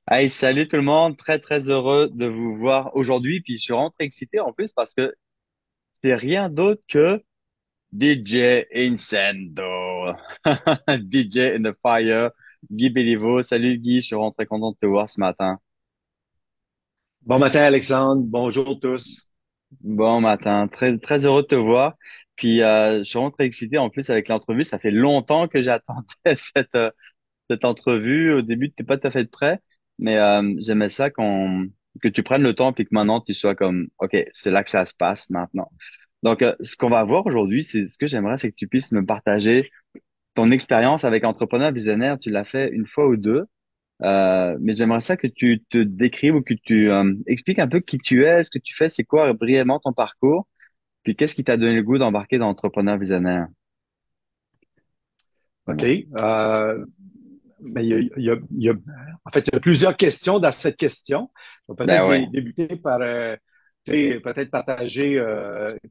Hey, salut tout le monde, très très heureux de vous voir aujourd'hui. Puis je suis rentré excité en plus parce que c'est rien d'autre que DJ Incendo, DJ in the Fire, Guy Béliveau. Salut Guy, je suis rentré content de te voir ce matin. Bon matin, Alexandre. Bonjour tous. Bon matin, très très heureux de te voir. Puis je suis rentré excité en plus avec l'entrevue. Ça fait longtemps que j'attendais cette entrevue. Au début, tu n'étais pas tout à fait prêt, mais j'aimais ça que tu prennes le temps puis que maintenant tu sois comme, OK, c'est là que ça se passe maintenant. Donc, ce qu'on va voir aujourd'hui, c'est ce que j'aimerais, c'est que tu puisses me partager ton expérience avec entrepreneur visionnaire. Tu l'as fait une fois ou deux, mais j'aimerais ça que tu te décrives ou que tu expliques un peu qui tu es, ce que tu fais, c'est quoi brièvement ton parcours, puis qu'est-ce qui t'a donné le goût d'embarquer dans entrepreneur visionnaire. OK. Mais en fait, il y a plusieurs questions dans cette question. On va Ben peut-être ouais. débuter par tu sais, peut-être partager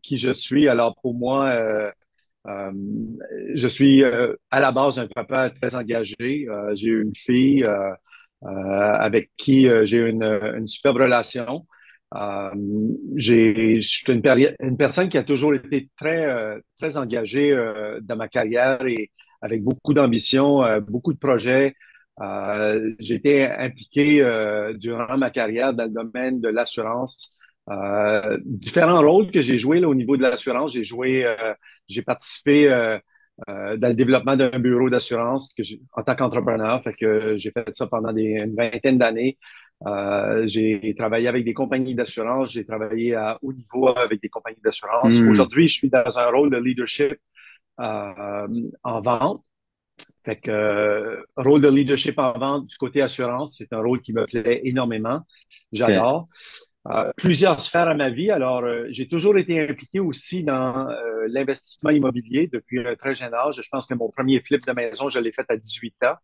qui je suis. Alors, pour moi, euh, je suis à la base un papa très engagé. J'ai une fille avec qui j'ai une superbe relation. Euh, je suis une personne qui a toujours été très engagée dans ma carrière et avec beaucoup d'ambition, beaucoup de projets. J'ai été impliqué durant ma carrière dans le domaine de l'assurance. Différents rôles que j'ai joués là, au niveau de l'assurance. J'ai participé dans le développement d'un bureau d'assurance en tant qu'entrepreneur. Fait que j'ai fait ça pendant une vingtaine d'années. J'ai travaillé avec des compagnies d'assurance, j'ai travaillé à haut niveau avec des compagnies d'assurance. Hmm. Aujourd'hui, je suis dans un rôle de leadership en vente. Fait que rôle de leadership en vente du côté assurance, c'est un rôle qui me plaît énormément. OK. J'adore. Plusieurs sphères à ma vie. Alors, j'ai toujours été impliqué aussi dans l'investissement immobilier depuis un très jeune âge. Je pense que mon premier flip de maison, je l'ai fait à 18 ans.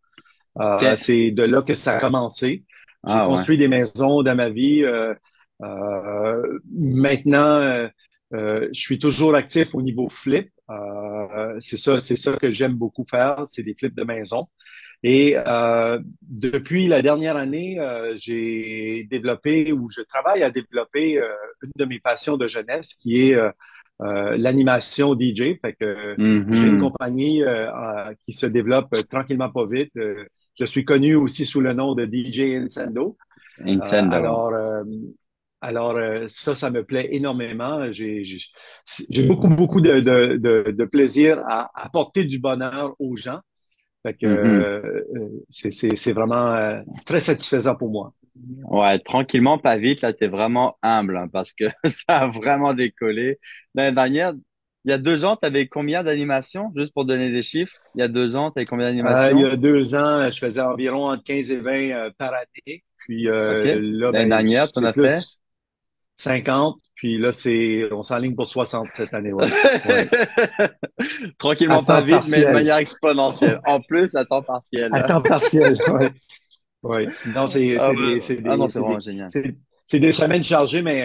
OK. C'est de là que ça a commencé. J'ai Ah ouais. construit des maisons dans ma vie. Maintenant, je suis toujours actif au niveau flip. C'est ça que j'aime beaucoup faire, c'est des flips de maison. Et depuis la dernière année, j'ai développé ou je travaille à développer une de mes passions de jeunesse qui est l'animation DJ. Fait que j'ai une Mhm. compagnie qui se développe tranquillement pas vite. Je suis connu aussi sous le nom de DJ Incendo. Euh, Incendo. alors, euh, ça, ça me plaît énormément. J'ai beaucoup de plaisir à apporter du bonheur aux gens. Fait que Mhm. c'est vraiment très satisfaisant pour moi. Ouais, tranquillement, pas vite. Là, t'es vraiment humble hein, parce que ça a vraiment décollé. L'année dernière, il y a 2 ans, t'avais combien d'animations? Juste pour donner des chiffres. Il y a 2 ans, t'avais combien Il y d'animations? a 2 ans, je faisais environ entre 15 et 20 par année. Puis OK. là, L'année ben, dernière, t'en c'est as fait? plus 50. Puis là, on s'enligne pour 60 cette année, ouais. Ouais. À Tranquillement, pas temps vite, mais de partiel. manière exponentielle. En plus, à temps partiel. À temps partiel, ouais. Ouais. Non, Ah, ouais. Ah non, c'est vraiment génial. c'est des semaines chargées, mais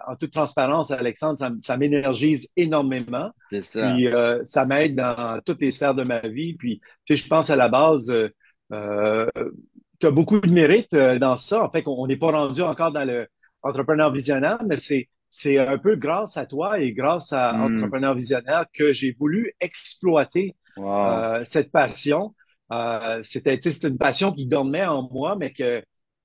en toute transparence, Alexandre, ça m'énergise énormément. C'est ça. Puis ça m'aide dans toutes les sphères de ma vie. Puis, tu sais, je pense à la base, euh, tu as beaucoup de mérite dans ça. En fait, on n'est pas rendu encore dans le entrepreneur visionnaire, mais c'est un peu grâce à toi et grâce à Hmm. Entrepreneur Visionnaire que j'ai voulu exploiter Wow. cette passion. Tu sais, c'est une passion qui dormait en moi, mais que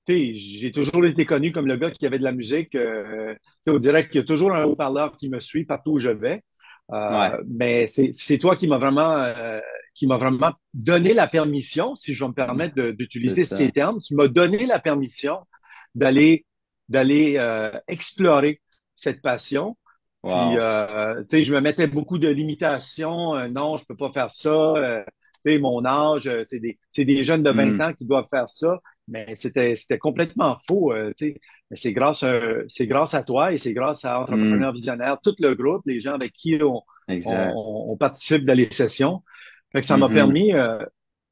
tu sais, j'ai toujours été connu comme le gars qui avait de la musique. Tu sais, on dirait qu'il y a toujours un haut-parleur qui me suit partout où je vais. Ouais, Mais c'est toi qui m'a vraiment donné la permission, si je vais me permettre c'est d'utiliser ces ça. termes, tu m'as donné la permission d'aller d'aller explorer cette passion. Puis, Wow. tu sais, je me mettais beaucoup de limitations. Non, je peux pas faire ça. Tu sais, mon âge, c'est des jeunes de 20 Hmm. ans qui doivent faire ça. Mais c'était complètement faux. Tu sais. Mais c'est grâce à toi et c'est grâce à Hmm. Entrepreneurs Visionnaires, tout le groupe, les gens avec qui Exact. on participe dans les sessions. Fait que ça m'a Mhm. permis,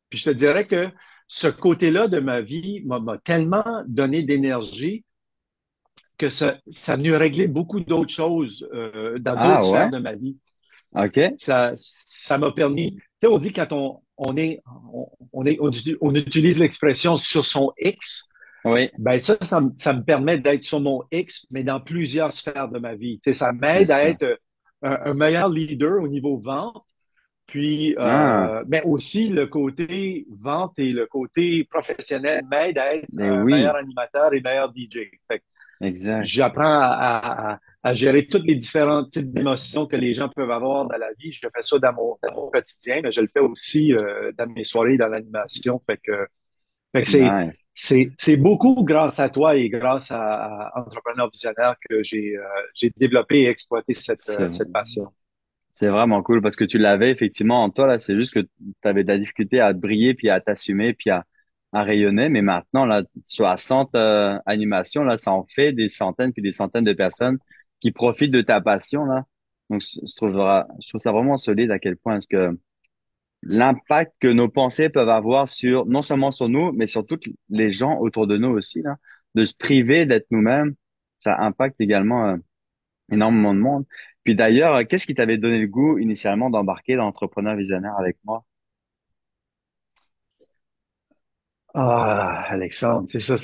puis je te dirais que ce côté-là de ma vie m'a tellement donné d'énergie que ça a venu régler beaucoup d'autres choses dans Ah d'autres ouais? sphères de ma vie. OK. Ça m'a permis, tu sais, on dit quand on utilise l'expression sur son X, Oui, Ben ça me permet d'être sur mon X, mais dans plusieurs sphères de ma vie. Tu sais, ça c'est m'aide à sûr. être un meilleur leader au niveau vente, puis Ah, mais aussi le côté vente et le côté professionnel m'aide à être et un meilleur oui, animateur et meilleur DJ. Fait que exact. j'apprends à gérer tous les différents types d'émotions que les gens peuvent avoir dans la vie. Je fais ça dans mon quotidien, mais je le fais aussi dans mes soirées, dans l'animation. Fait que Nice. c'est beaucoup grâce à toi et grâce à Entrepreneur Visionnaire que j'ai développé et exploité C'est cette passion. C'est vraiment cool parce que tu l'avais effectivement en toi là. C'est juste que tu avais de la difficulté à te briller puis à t'assumer puis à rayonner. Mais maintenant là, 60 animations là, ça en fait des centaines puis des centaines de personnes qui profitent de ta passion là. Donc je trouve ça vraiment solide à quel point est-ce que l'impact que nos pensées peuvent avoir sur non seulement sur nous mais sur tous les gens autour de nous aussi là. De se priver d'être nous-mêmes, ça impacte également énormément de monde. Puis d'ailleurs, qu'est-ce qui t'avait donné le goût initialement d'embarquer dans l'entrepreneur visionnaire avec moi? Ah, Alexandre, c'est ça,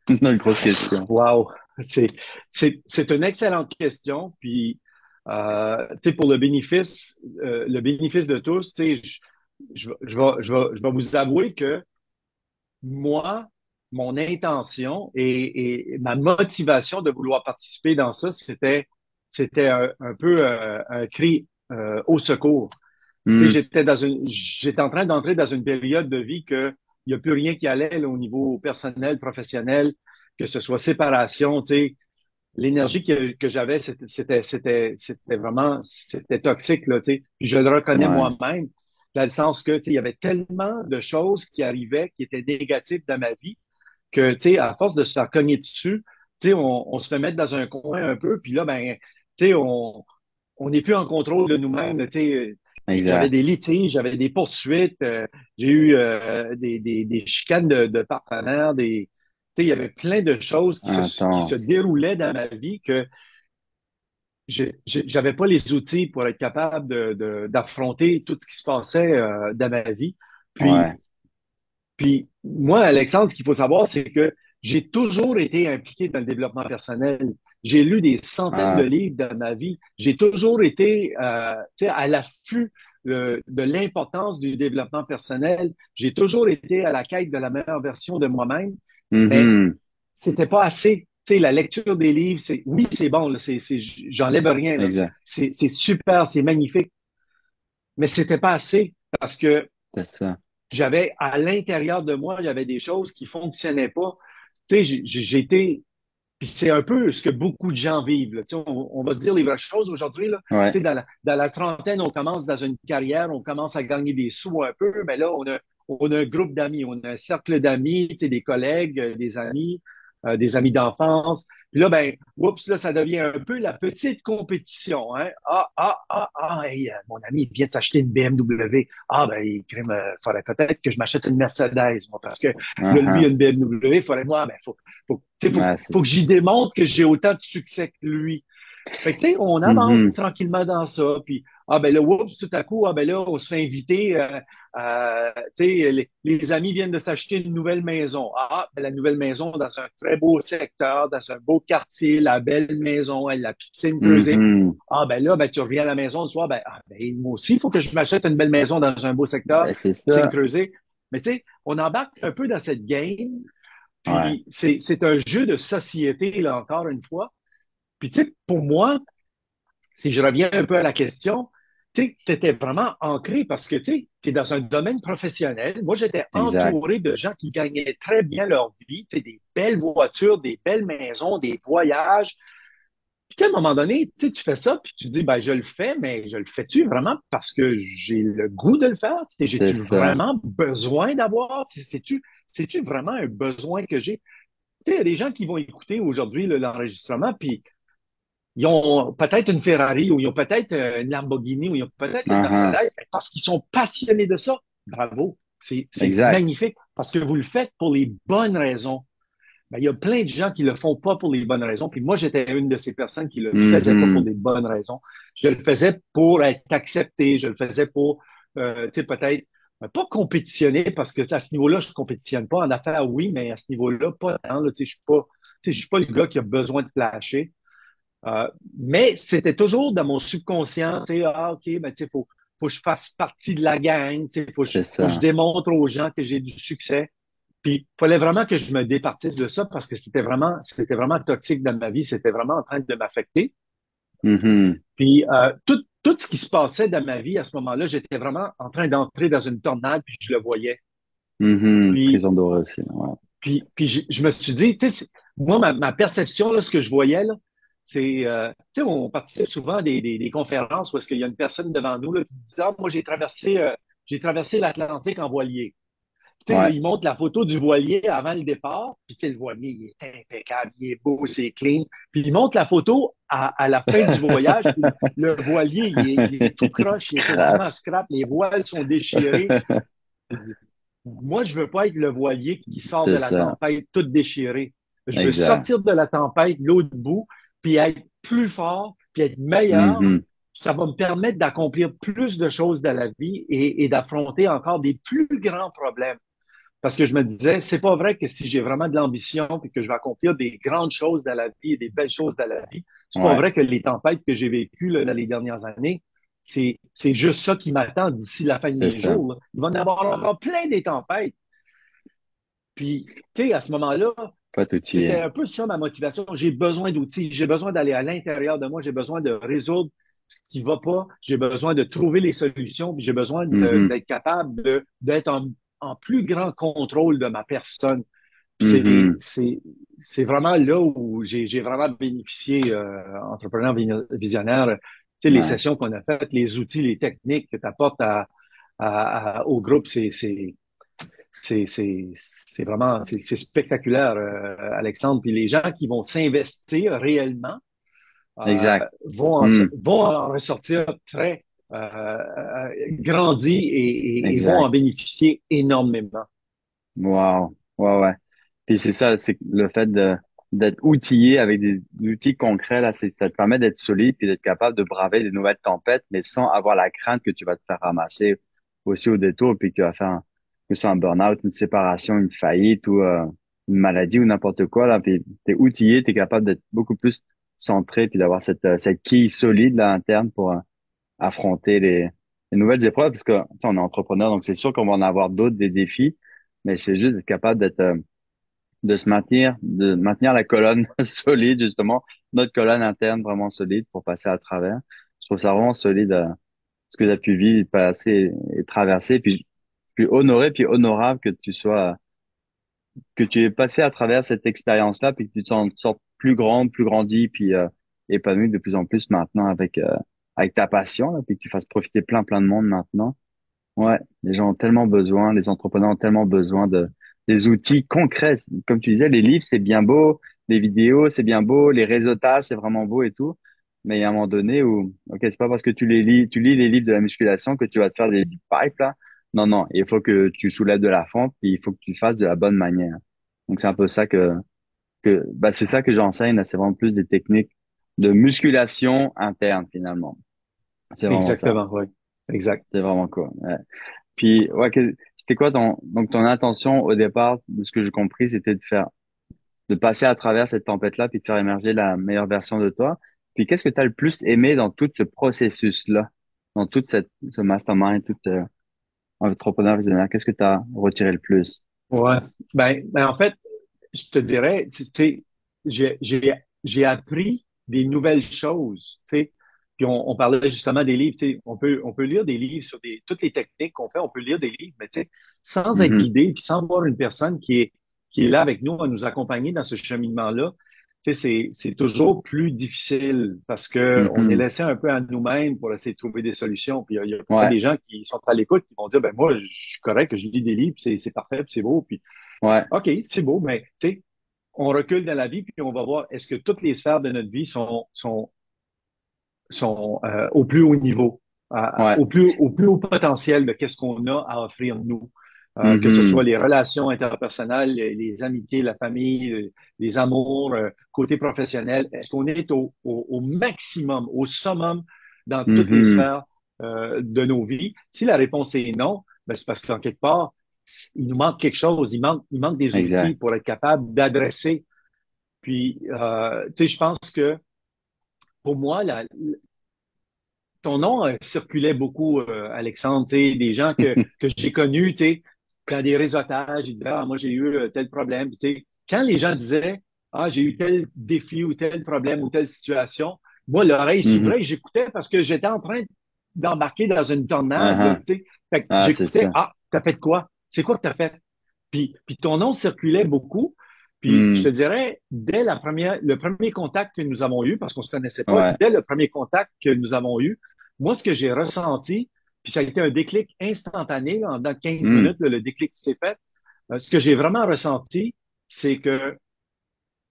Une grosse question. wow. C'est, c'est une excellente question. Puis, tu sais, pour le bénéfice de tous, tu sais, je vais vous avouer que moi, mon intention et ma motivation de vouloir participer dans ça, c'était un peu un cri au secours. Tu sais, Hmm, j'étais en train d'entrer dans une période de vie que il n'y a plus rien qui allait là, au niveau personnel, professionnel, que ce soit séparation, tu sais, l'énergie que j'avais, c'était vraiment, c'était toxique, là, tu sais. Puis je le reconnais ouais. moi-même, dans le sens que, tu sais, il y avait tellement de choses qui arrivaient, qui étaient négatives dans ma vie, que, tu sais, à force de se faire cogner dessus, tu sais, on se fait mettre dans un coin un peu, puis là, ben, tu sais, on n'est plus en contrôle de nous-mêmes, tu sais. J'avais Exact. des litiges, j'avais des poursuites, j'ai eu des chicanes de partenaires, tu sais, il y avait plein de choses qui se Attends. déroulaient dans ma vie que j'avais pas les outils pour être capable d'affronter tout ce qui se passait dans ma vie. Puis, Ouais. puis moi, Alexandre, ce qu'il faut savoir, c'est que j'ai toujours été impliqué dans le développement personnel. J'ai lu des centaines de Ah, livres dans ma vie. J'ai toujours été tu sais, à l'affût de l'importance du développement personnel. J'ai toujours été à la quête de la meilleure version de moi-même. Mais mhm, c'était pas assez. Tu sais, la lecture des livres, oui, c'est bon, là, j'enlève rien, là. exact. C'est super, c'est magnifique, mais c'était pas assez parce que C'est ça. j'avais, à l'intérieur de moi, il y avait des choses qui fonctionnaient pas. Tu sais, j'étais, puis c'est un peu ce que beaucoup de gens vivent, là. Tu sais, on va se dire les vraies choses aujourd'hui, là. Ouais. Tu sais, dans la trentaine, on commence dans une carrière, on commence à gagner des sous un peu, mais là, on a un groupe d'amis, on a un cercle d'amis, tu sais, des collègues, des amis d'enfance. Puis là, ben, oups, là, ça devient un peu la petite compétition, hein. Hey, mon ami vient de s'acheter une BMW. Ah, ben, il faudrait peut-être que je m'achète une Mercedes, moi, parce que là, lui, il a Uh-huh. une BMW, il faudrait, moi, ben, tu sais, Ouais, c'est faut que j'y démontre que j'ai autant de succès que lui. Fait que, tu sais, on avance mhm, tranquillement dans ça. Puis, ah, ben là, oups, tout à coup, ah, ben là, on se fait inviter. Tu sais, les amis viennent de s'acheter une nouvelle maison. Ah, ben, la nouvelle maison dans un très beau secteur, dans un beau quartier, la belle maison, la piscine creusée. mhm. Ah, ben là, ben, tu reviens à la maison le soir, ben, ah, ben, moi aussi, il faut que je m'achète une belle maison dans un beau secteur, Ben, c'est piscine ça. creusée. Mais tu sais, on embarque un peu dans cette game, Ouais. puis c'est un jeu de société, là, encore une fois. Puis, tu sais, pour moi, si je reviens un peu à la question, tu sais, c'était vraiment ancré parce que, tu es dans un domaine professionnel. Moi, j'étais Exact. entouré de gens qui gagnaient très bien leur vie, tu sais, des belles voitures, des belles maisons, des voyages. Puis, à un moment donné, tu fais ça, puis tu dis, ben, je le fais, mais je le fais-tu vraiment parce que j'ai le goût de le faire? C'est J'ai-tu ça. vraiment besoin d'avoir? C'est-tu vraiment un besoin que j'ai? Tu sais, il y a des gens qui vont écouter aujourd'hui l'enregistrement, puis ils ont peut-être une Ferrari ou ils ont peut-être une Lamborghini ou ils ont peut-être une Uh-huh. Mercedes, mais parce qu'ils sont passionnés de ça. Bravo. C'est Exact. magnifique parce que vous le faites pour les bonnes raisons. Ben, il y a plein de gens qui le font pas pour les bonnes raisons. Puis moi, j'étais une de ces personnes qui le faisait pas pour Mhm. des bonnes raisons. Je le faisais pour être accepté. Je le faisais pour, tu sais, peut-être pas compétitionner parce que à ce niveau-là, je compétitionne pas. En affaires, oui, mais à ce niveau-là, pas tant. Là, tu sais, je suis pas le gars qui a besoin de flasher. Euh, mais c'était toujours dans mon subconscient, tu sais, ah, OK, ben, tu sais, faut que je fasse partie de la gang, tu sais, C'est faut que je ça. démontre aux gens que j'ai du succès. Puis, il fallait vraiment que je me départisse de ça parce que c'était vraiment toxique dans ma vie. C'était vraiment en train de m'affecter. Mhm. Puis, tout ce qui se passait dans ma vie à ce moment-là, j'étais vraiment en train d'entrer dans une tornade, puis je le voyais. Mhm. Puis, Prison dorée aussi. Ouais. puis je me suis dit, tu sais, moi, ma perception, là, ce que je voyais, là, c'est, tu sais, on participe souvent à des conférences où est-ce qu'il y a une personne devant nous là, qui dit, ah, moi, j'ai traversé l'Atlantique en voilier. Tu sais, là, Ouais. il montre la photo du voilier avant le départ, puis tu sais, le voilier, il est impeccable, il est beau, c'est clean. Puis il montre la photo à la fin du voyage, puis le voilier, il est tout croche, il est Scrap. quasiment scrap, les voiles sont déchirées. Moi, je veux pas être le voilier qui sort C'est de la ça. tempête tout déchiré. Je veux Exact. sortir de la tempête, l'autre bout, puis être plus fort, puis être meilleur. Mhm. Ça va me permettre d'accomplir plus de choses dans la vie et d'affronter encore des plus grands problèmes. Parce que je me disais, c'est pas vrai que si j'ai vraiment de l'ambition et que je vais accomplir des grandes choses dans la vie et des belles choses dans la vie, c'est pas Ouais. vrai que les tempêtes que j'ai vécues là, dans les dernières années, c'est juste ça qui m'attend d'ici la fin C'est des ça. jours. Là. Il va y en avoir encore plein des tempêtes. Puis, tu sais, à ce moment-là, Pas tout y c'était est. un peu ça ma motivation. J'ai besoin d'outils, j'ai besoin d'aller à l'intérieur de moi, j'ai besoin de résoudre ce qui va pas, j'ai besoin de trouver les solutions, puis j'ai besoin Mhm. d'être capable d'être en plus grand contrôle de ma personne. Puis Mhm. c'est vraiment là où j'ai vraiment bénéficié, entrepreneur visionnaire. Tu sais, les Ouais. sessions qu'on a faites, les outils, les techniques que tu apportes au groupe, c'est vraiment, c'est spectaculaire, Alexandre. Puis les gens qui vont s'investir réellement Exact. vont Mhm. vont en ressortir très grandis et vont en Exact. bénéficier énormément. Wow. Ouais, ouais. Puis c'est ça, c'est que le fait d'être outillé avec des outils concrets, là, ça te permet d'être solide puis d'être capable de braver des nouvelles tempêtes, mais sans avoir la crainte que tu vas te faire ramasser aussi au détour puis que tu vas faire que ce soit un burn-out, une séparation, une faillite ou une maladie ou n'importe quoi, là. Puis t'es outillé, t'es capable d'être beaucoup plus centré puis d'avoir cette quille solide, là, interne pour affronter les nouvelles épreuves parce que, tu sais, on est entrepreneur, donc c'est sûr qu'on va en avoir d'autres, des défis, mais c'est juste être capable de de maintenir la colonne solide, justement, notre colonne interne vraiment solide pour passer à travers. Je trouve ça vraiment solide, ce que tu as pu vivre, passer et traverser, puis honoré, puis honorable que tu sois, que tu aies passé à travers cette expérience-là, puis que tu t'en sortes plus grand, plus grandi, puis épanoui de plus en plus maintenant avec ta passion, là, puis que tu fasses profiter plein de monde maintenant. Ouais, les gens ont tellement besoin, les entrepreneurs ont tellement besoin des outils concrets. Comme tu disais, les livres, c'est bien beau, les vidéos, c'est bien beau, les réseautages, c'est vraiment beau et tout. Mais il y a un moment donné où, ok, c'est pas parce que tu lis les livres de la musculation que tu vas te faire des big pipes, là. Non, non, il faut que tu soulèves de la fente, puis il faut que tu le fasses de la bonne manière. Donc, c'est un peu ça bah, c'est ça que j'enseigne, là. C'est vraiment plus des techniques de musculation interne, finalement. C'est vraiment ça. Exactement, oui. Exact. C'est vraiment cool. Ouais. Puis, ouais, c'était quoi donc ton intention au départ, de ce que j'ai compris, c'était de passer à travers cette tempête-là, puis de faire émerger la meilleure version de toi. Puis, qu'est-ce que tu as le plus aimé dans tout ce processus-là, dans ce mastermind, tout entrepreneur visionnaire, qu'est-ce que tu as retiré le plus? Ouais. En fait, je te dirais, tu sais, j'ai appris des nouvelles choses, tu sais. Puis on parlait justement des livres, tu sais, on peut lire des livres sur toutes les techniques qu'on fait, on peut lire des livres, mais tu sais, sans être Mhm, guidé, puis sans voir une personne qui est là avec nous à nous accompagner dans ce cheminement-là, tu sais, c'est toujours plus difficile parce que on est mhm. laissé un peu à nous-mêmes pour essayer de trouver des solutions. Puis il y a peut-être Ouais, des gens qui sont à l'écoute qui vont dire, ben moi, je suis correct, je lis des livres, c'est parfait, puis c'est beau, puis ouais, OK, c'est beau, mais tu sais, on recule dans la vie, puis on va voir est-ce que toutes les sphères de notre vie sont au plus haut niveau, ouais. au plus haut potentiel de qu'est-ce qu'on a à offrir nous. Que ce soit Mhm, les relations interpersonnelles, les amitiés, la famille, les amours, côté professionnel, est-ce qu'on est au maximum, au summum dans toutes les mhm. sphères de nos vies? Si la réponse est non, ben, c'est parce qu'en quelque part, il nous manque quelque chose, il manque des outils exact. pour être capable d'adresser. Puis, tu sais, je pense que pour moi, ton nom circulait beaucoup, Alexandre, tu sais, des gens que j'ai connus, tu sais, dans des réseautages, ils disaient, ah, moi, j'ai eu tel problème. Puis, tu sais, quand les gens disaient, ah, j'ai eu tel défi ou tel problème ou telle situation, moi, l'oreille Mhm. s'ouvrait et j'écoutais parce que j'étais en train d'embarquer dans une tornade, là, Uh-huh. tu sais. Fait que Ah, c'est j'écoutais, ça. ah, t'as fait quoi? C'est quoi que t'as fait? Puis ton nom circulait beaucoup. Puis je te Hmm. dirais, dès le premier contact que nous avons eu, parce qu'on se connaissait pas, Ouais. dès le premier contact que nous avons eu, moi, ce que j'ai ressenti, puis ça a été un déclic instantané, là, en dans 15 Hmm. minutes, là, le déclic s'est fait. Ce que j'ai vraiment ressenti, c'est que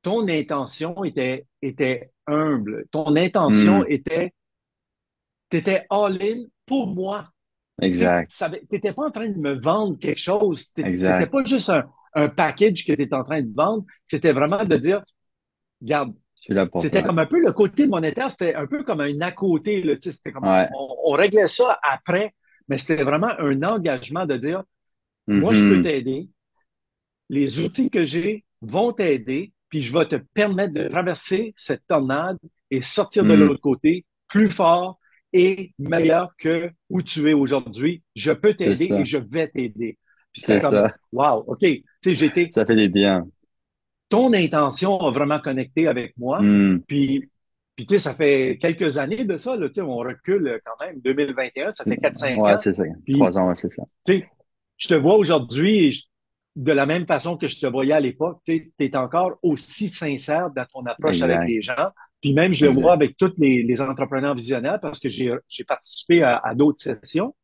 ton intention était humble. Ton intention Hmm. était, t'étais all-in pour moi. Tu Exact. n'étais pas en train de me vendre quelque chose. C'était Exact. pas juste un package que tu étais en train de vendre. C'était vraiment de dire, regarde, Je suis là pour c'était toi. comme un peu le côté monétaire, c'était un peu comme un à côté. Là, tu sais, c'était comme Ouais. on réglait ça après, mais c'était vraiment un engagement de dire, moi, je peux Mhm. t'aider. Les outils que j'ai vont t'aider, puis je vais te permettre de traverser cette tornade et sortir de Hmm. l'autre côté plus fort et meilleur que où tu es aujourd'hui. Je peux C'est t'aider et ça. je vais t'aider. Puis c'était C'est comme, ça. wow, OK. Tu sais, Ça fait du bien. ton intention a vraiment connecté avec moi. Hmm. Puis, puis tu sais, ça fait quelques années de ça, là, tu sais, on recule quand même. 2021, ça fait 4-5 Ouais, ans. c'est ça. Puis, 3 ans, ouais, c'est ça. tu sais, je te vois aujourd'hui de la même façon que je te voyais à l'époque. Tu es encore aussi sincère dans ton approche avec Exact. les gens. Puis même, je le vois Exact. avec tous les entrepreneurs visionnaires parce que j'ai participé à d'autres sessions.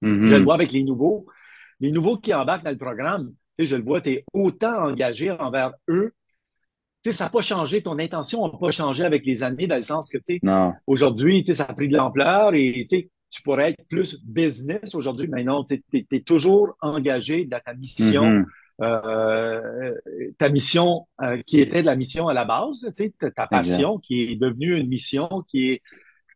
Je le Mhm. vois avec les nouveaux qui embarquent dans le programme. Tu sais, je le vois, tu es autant engagé envers eux. Tu sais, ça n'a pas changé, ton intention n'a pas changé avec les années, dans le sens que, tu sais, Non. aujourd'hui, tu sais, ça a pris de l'ampleur et, tu sais, tu pourrais être plus business aujourd'hui, mais non, tu es, toujours engagé dans Mhm. euh, ta mission qui était de la mission à la base, tu sais, ta Exact. passion qui est devenue une mission, qui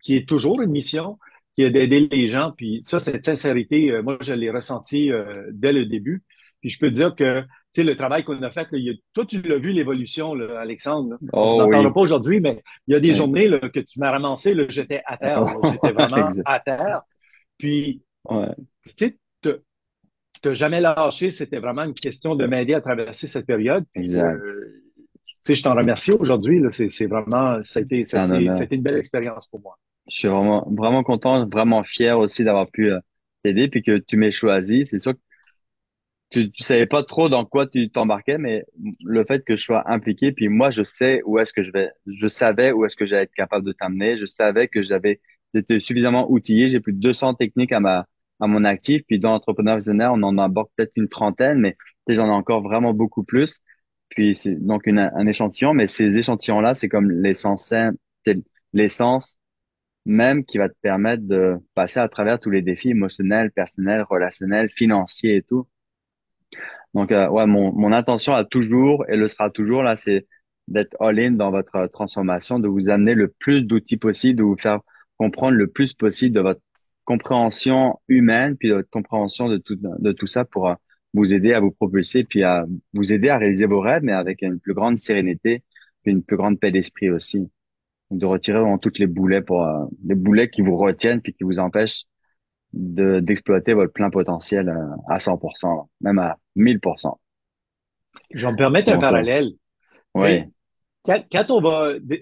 est toujours une mission, qui est d'aider les gens. Puis ça, cette sincérité, moi, je l'ai ressenti dès le début. Puis je peux te dire que, tu sais, le travail qu'on a fait, là, toi, tu l'as vu, l'évolution, là, Alexandre. Là. On Oh n'en parlera oui. pas aujourd'hui, mais il y a des Ex- journées là, que tu m'as ramassé, là, j'étais à terre. Là. J'étais vraiment Exact. à terre. Puis, Ouais. tu sais, t'as jamais lâché. C'était vraiment une question de m'aider à traverser cette période. Puis, Exact. tu sais, je t'en remercie aujourd'hui. Là. C'est vraiment, C'est un ça a honneur. été une belle expérience pour moi. Je suis vraiment, vraiment content, vraiment fier aussi d'avoir pu t'aider puis que tu m'aies choisi. C'est sûr que tu savais pas trop dans quoi tu t'embarquais, mais le fait que je sois impliqué, puis moi, je sais où est-ce que je vais. Je savais où est-ce que j'allais être capable de t'amener. Je savais que j'étais suffisamment outillé. J'ai plus de 200 techniques à mon actif. Puis dans Entrepreneur Visionnaire, on en aborde peut-être une trentaine, mais tu sais, j'en ai encore vraiment beaucoup plus. Puis c'est donc un échantillon, mais ces échantillons-là, c'est comme c'est l'essence même qui va te permettre de passer à travers tous les défis émotionnels, personnels, relationnels, financiers et tout. Donc, ouais, mon intention a toujours et le sera toujours là, c'est d'être all-in dans votre transformation, de vous amener le plus d'outils possible, de vous faire comprendre le plus possible de votre compréhension humaine, puis de votre compréhension de tout ça pour vous aider à vous propulser, puis à vous aider à réaliser vos rêves, mais avec une plus grande sérénité, puis une plus grande paix d'esprit aussi. Donc, de retirer vraiment toutes les boulets les boulets qui vous retiennent, puis qui vous empêchent d'exploiter votre plein potentiel à 100%, même à 1000%. Je vais me permettre un Donc, parallèle. Tu ouais, sais, quand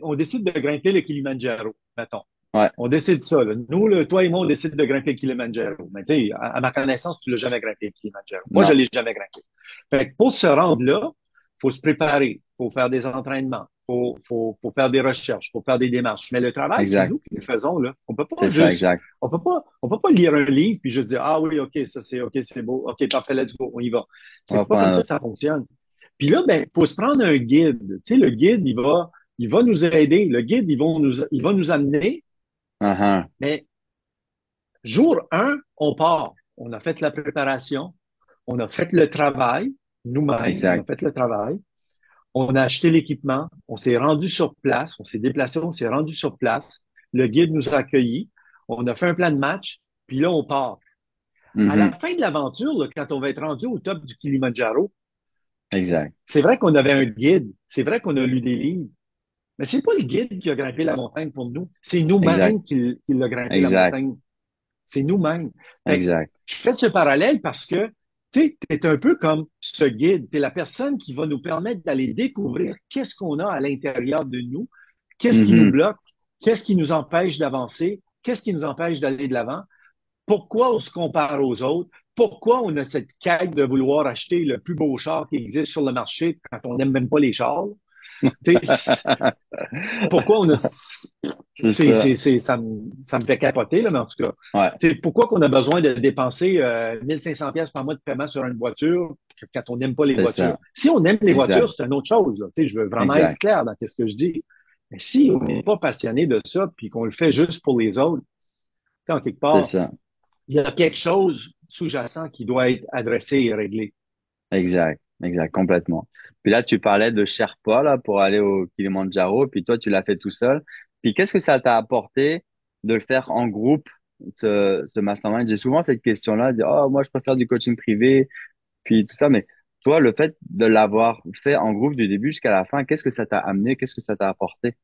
on décide de grimper le Kilimanjaro, mettons. ouais, On décide ça. Là. Nous, là, toi et moi, on décide de grimper le Kilimanjaro. Mais tu sais, à ma connaissance, tu l'as jamais grimpé le Kilimanjaro. Moi, je non, l'ai jamais grimpé. Fait que pour se rendre là, faut se préparer, faut faire des entraînements, faut faire des recherches, faut faire des démarches. Mais le travail, c'est exact, nous qui le faisons là. c'est ça, exact. On peut pas lire un livre puis juste dire ah oui, ok, ça c'est ok, c'est beau, ok, parfait, let's go, on y va. On va C'est pas prendre comme un ça que autre. ça fonctionne. Puis là, ben, faut se prendre un guide. Tu sais, le guide, il va nous aider. Le guide, il va nous amener. Uh-huh. Mais jour un, on part. On a fait la préparation. On a fait le travail. Nous-mêmes, on a Exact, fait le travail. On a acheté l'équipement. On s'est rendu sur place. On s'est déplacé. On s'est rendu sur place. Le guide nous a accueillis. On a fait un plan de match. Puis là, on part. À la Mhm. fin de l'aventure, là, quand on va être rendu au top du Kilimandjaro, Exact. c'est vrai qu'on avait un guide, c'est vrai qu'on a lu des livres, mais c'est pas le guide qui a grimpé la montagne pour nous, c'est Exact. nous-mêmes qui l'a grimpé la Exact. montagne. C'est nous-mêmes. Fait que Exact. je fais ce parallèle parce que tu es un peu comme ce guide. Tu es la personne qui va nous permettre d'aller découvrir qu'est-ce qu'on a à l'intérieur de nous, qu'est-ce qui nous Mhm. bloque, qu'est-ce qui nous empêche d'avancer, qu'est-ce qui nous empêche d'aller de l'avant, pourquoi on se compare aux autres, pourquoi on a cette quête de vouloir acheter le plus beau char qui existe sur le marché quand on n'aime même pas les chars. Pourquoi on a C'est ça. ça me fait capoter, là, mais en tout cas, Ouais. pourquoi qu'on a besoin de dépenser 1500 pièces par mois de paiement sur une voiture quand on n'aime pas les C'est voitures? ça. Si on aime les voitures, Exact. c'est une autre chose. Là. Je veux vraiment être Exact. clair dans ce que je dis. Mais si on n'est pas passionné de ça, puis qu'on le fait juste pour les autres, en quelque C'est part, ça. il y a quelque chose sous-jacent qui doit être adressé et réglé. Exact. Exact. Complètement. Puis là, tu parlais de Sherpa, là, pour aller au Kilimandjaro. Puis toi, tu l'as fait tout seul. Puis qu'est-ce que ça t'a apporté de le faire en groupe, ce mastermind? J'ai souvent cette question-là, de dire, oh, moi, je préfère du coaching privé, puis tout ça. Mais toi, le fait de l'avoir fait en groupe du début jusqu'à la fin, qu'est-ce que ça t'a amené? Qu'est-ce que ça t'a apporté?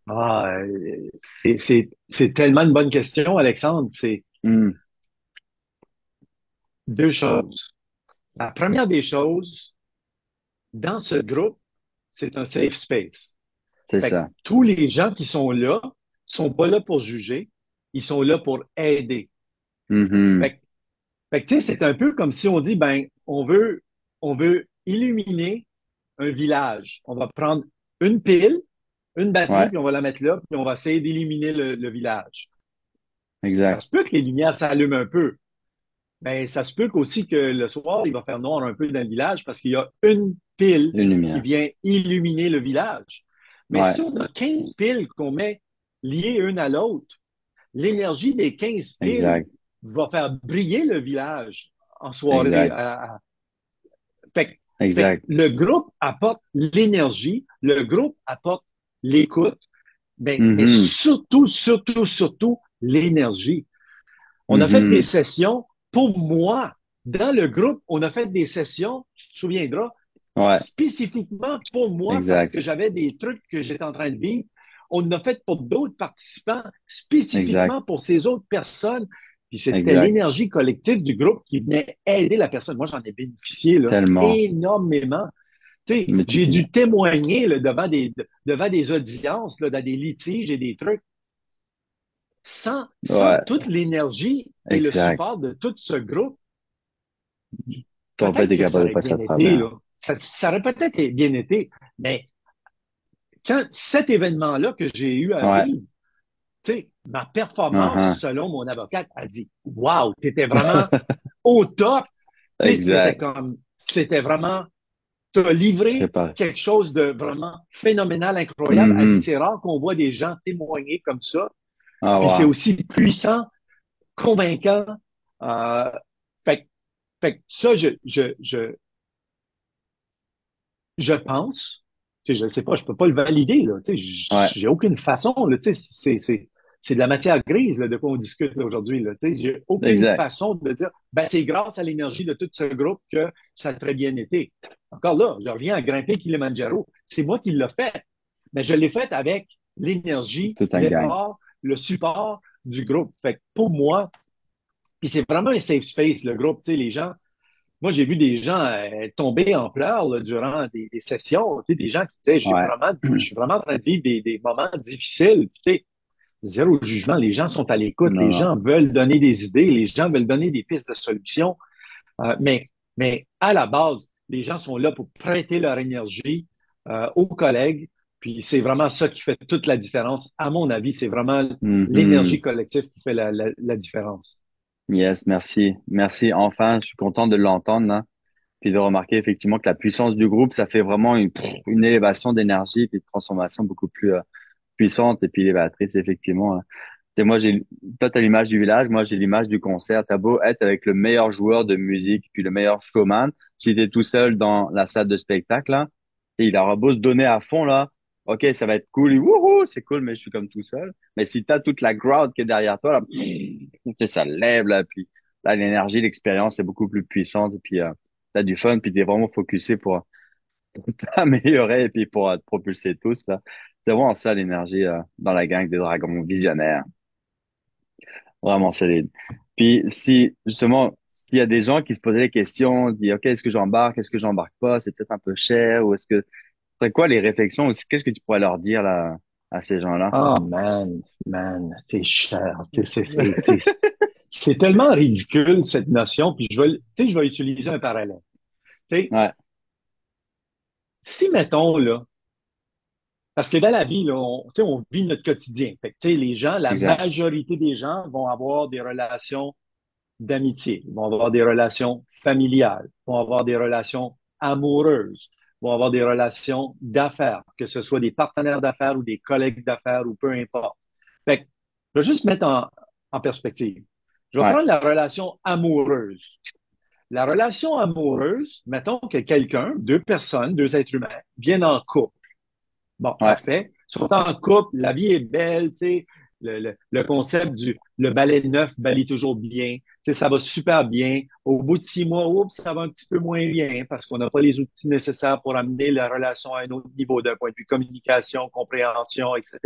Ah, c'est tellement une bonne question, Alexandre. C'est Hmm. deux choses. La première des choses, dans ce groupe, c'est un safe space. C'est Fait que ça. tous les gens qui sont pas là pour juger, ils sont là pour aider. Mhm. Fait que, tu sais, c'est un peu comme si on dit, ben, on veut illuminer un village. On va prendre une pile, une batterie, Ouais. puis on va la mettre là, puis on va essayer d'illuminer le village. Ça Exact. se peut que les lumières s'allument un peu, mais ça se peut qu'aussi que le soir, il va faire noir un peu dans le village parce qu'il y a une pile Une qui lumière. vient illuminer le village. Mais Ouais. si on a 15 piles qu'on met liées une à l'autre, l'énergie des 15 piles Exact. va faire briller le village en soirée. Exact. Fait, fait que Exact. le groupe apporte l'énergie, le groupe apporte l'écoute, mais Mhm. surtout l'énergie. On a fait des Mhm. sessions, pour moi, dans le groupe, on a fait des sessions, tu te souviendras, Ouais. spécifiquement pour moi parce Exact. que j'avais des trucs que j'étais en train de vivre. On en a fait pour d'autres participants, Exact. spécifiquement pour ces autres personnes. Puis c'était Exact. l'énergie collective du groupe qui venait aider la personne. Moi, j'en ai bénéficié là, Tellement. énormément. Tu sais, Mais j'ai dû témoigner là, devant des audiences, là, dans des litiges et des trucs, sans ouais. toute l'énergie et le Exact. support de tout ce groupe. T'aurais pas Peut-être été que ça capable de aurait passer bien à été, travers. là. Ça aurait peut-être bien été, mais quand cet événement-là que j'ai eu à Ouais. vivre, tu sais, ma performance, Uh-huh. selon mon avocate, a dit, wow, t'étais vraiment au top. Tu sais, Exact. c'était vraiment, t'as livré Préparé. quelque chose de vraiment phénoménal, incroyable. Elle dit, Mhm. c'est rare qu'on voit des gens témoigner comme ça. Ah, Puis c'est wow. aussi puissant, convaincant. Euh, fait, fait que ça, je pense, tu sais, je ne sais pas, je peux pas le valider, là, tu sais, Ouais. j'ai aucune façon, là, tu sais, c'est de la matière grise, là, de quoi on discute là, aujourd'hui, là, tu sais, j'ai aucune Exact. façon de dire, ben, c'est grâce à l'énergie de tout ce groupe que ça a très bien été. Encore là, je reviens à grimper Kilimanjaro. C'est moi qui l'ai fait, mais je l'ai fait avec l'énergie, Tout un gang. l'effort, le support du groupe. Fait que pour moi, puis c'est vraiment un safe space, le groupe, tu sais, les gens, moi, j'ai vu des gens tomber en pleurs là, durant des sessions, tu sais, des gens qui disaient, Ouais. je suis vraiment en train de vivre des moments difficiles. Puis, tu sais, zéro jugement, les gens sont à l'écoute, Non, les non. gens veulent donner des idées, les gens veulent donner des pistes de solutions. Mais à la base, les gens sont là pour prêter leur énergie aux collègues. Puis c'est vraiment ça qui fait toute la différence. À mon avis, c'est vraiment l'énergie Mhm. collective qui fait la différence. Yes, merci. Merci. Enfin, je suis content de l'entendre, hein. Puis de remarquer effectivement que la puissance du groupe, ça fait vraiment une élévation d'énergie puis de transformation beaucoup plus puissante et puis élévatrice, effectivement, hein. Et moi, toi, t'as l'image du village, moi, j'ai l'image du concert. T'as beau être avec le meilleur joueur de musique, puis le meilleur showman. Si t'es tout seul dans la salle de spectacle, là, et il aura beau se donner à fond, là. OK, ça va être cool, wouhou, c'est cool, mais je suis comme tout seul. Mais si tu as toute la crowd qui est derrière toi, là, tu sais, ça lève, là, puis là, l'énergie, l'expérience est beaucoup plus puissante, et puis t'as du fun, puis t'es vraiment focusé pour t'améliorer, et puis pour te propulser tous, là. C'est vraiment ça, l'énergie dans la gang des dragons visionnaires. Vraiment solide. Puis si, justement, s'il y a des gens qui se posaient les questions, disent, OK, est-ce que j'embarque pas, c'est peut-être un peu cher, ou est-ce que, c'est quoi les réflexions, ou qu'est-ce que tu pourrais leur dire, là, à ces gens-là? Ah, man, c'est cher. C'est tellement ridicule, cette notion. Puis je vais utiliser un parallèle. Tu sais, Ouais, si, mettons, là, parce que dans la vie, là, tu sais, on vit notre quotidien. Fait que, tu sais, les gens, la exact. majorité des gens vont avoir des relations d'amitié, vont avoir des relations familiales, vont avoir des relations amoureuses, vont avoir des relations d'affaires, que ce soit des partenaires d'affaires ou des collègues d'affaires ou peu importe. Fait que, je vais juste mettre en perspective. Je vais Ouais, prendre la relation amoureuse. La relation amoureuse, mettons que quelqu'un, deux personnes, deux êtres humains, viennent en couple. Bon, ouais, parfait. Ils sont en couple, la vie est belle, tu sais. Le concept du le balai neuf balaye toujours bien. Tu sais, ça va super bien. Au bout de 6 mois, oups, ça va un petit peu moins bien parce qu'on n'a pas les outils nécessaires pour amener la relation à un autre niveau d'un point de vue communication, compréhension, etc.